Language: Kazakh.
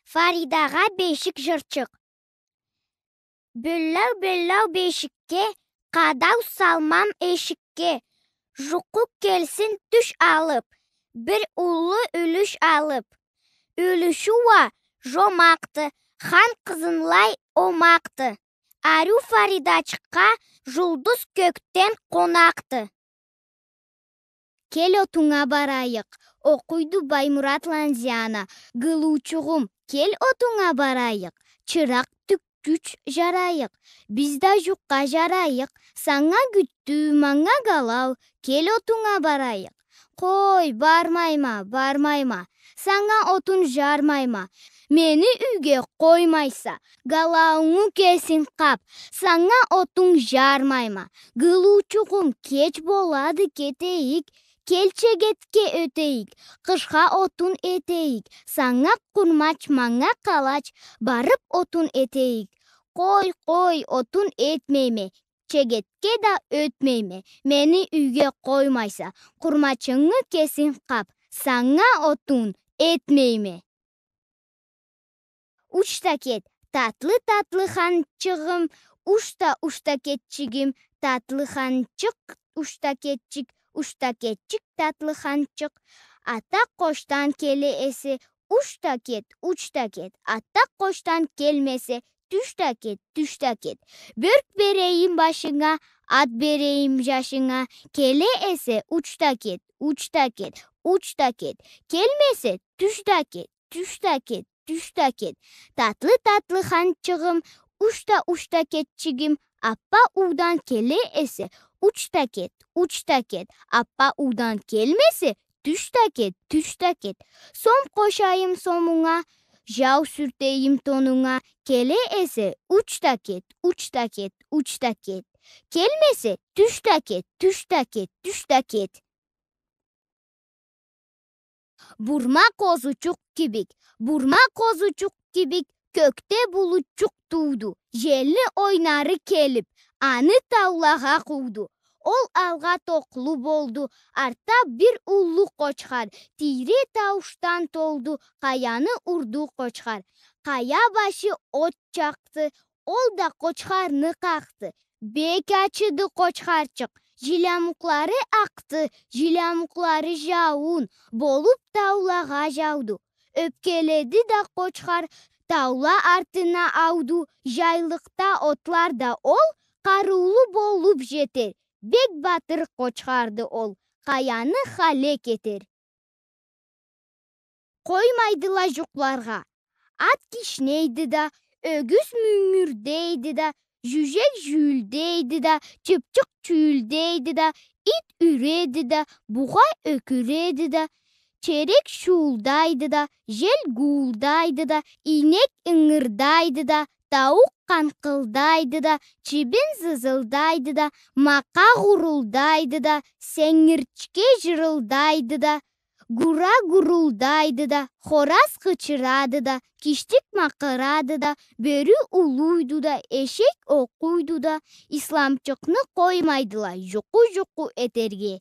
Фаридага бешик жырчык. Бөлләу бешикке, кадау салмам эшикке. Жуку келсин түш алып, бир улы үлүш алып. Үлүшуа жомақты, хан кызынлай омақты. Ару Фаридачыкка жулдуз көктен конақты. Кел отуңа барайык, окуйду Баймурат Ланзиана. Гылуучугум, кел отуңа барайык, чырак түккүч жарайык. Бизда жукка жарайык, саңа күттүү, маңа галау. Кел отуңа барайык. Кой, бармайма, саңа отун жармайма. Мени үйгө коймайса, галауңу кесин кап, саңа отун жармайма. Гылуучугум, кеч болады кетейик, келчегетке өтейик, кышка отун этейик, саңа курмач, маңа калач, барып отун этейик. Кой, отун этмейме, чегетке да өтмейме, мени үйгө коймайса, курмачыңы кесин кап, саңа отун этмейме. Учта кет, татлы ханчыгым, ушта кетчигим, татлы ханчык, ушта кетчик, татлы ханчык. Ата коштан келе эсе, учта кет, ата коштан келмесе, түшта кет. Бөрк берейим башыңа, ат берейим жашыңа, келе эсе, учта кет. Келмесе, түшта кет. Татлы ханчыгым, ушта кетчигим, аппа удан келе эсе, учта кет. Аппа удан келмесе, түшта кет. Сом кошайым сомуңа, жау сүртейим тонуңа, келе эсе, учта кет. Келмесе, түшта кет. Бурма козучук кибик, көкте булучук тууду. Желли ойнары келип, аны таулага кууду. Ол алга токлу болду, арта бир улуу кочкар. Тире тауштан толду, каяны урду кочкар. Кая башы от чакты, ол да кочкарны какты. Бек ачыды кочкарчык, жиламуклары акты, жиламуклары жаун, болуп таулага жауду. Өпкеледи да кочкар, таула артына ауду. Жайлыкта отларда ол, каруулу болуп жетер. Бек батыр кочкарды ол, каяны хале кетер. Коймайдыла жукларга, ат кишнейди да, өгүз мүңүрдейди да, жүжек жүүлдейди да, чыпчык чүүлдейди да, ит үреді да, бугай өкүреді да, черек шуулдайды да, жел гуулдайды да, инек ыңырдайды да, тауық канкылдайды да, чибин зызылдайды да, мака гурулдайды да, сеңирчке жырылдайды да, гура гурулдайды да, хораз кычырады да, киштик макырады да, бөрү улуйду да, эшек окуйду да, исламчыкны коймайдыла жуку этерге.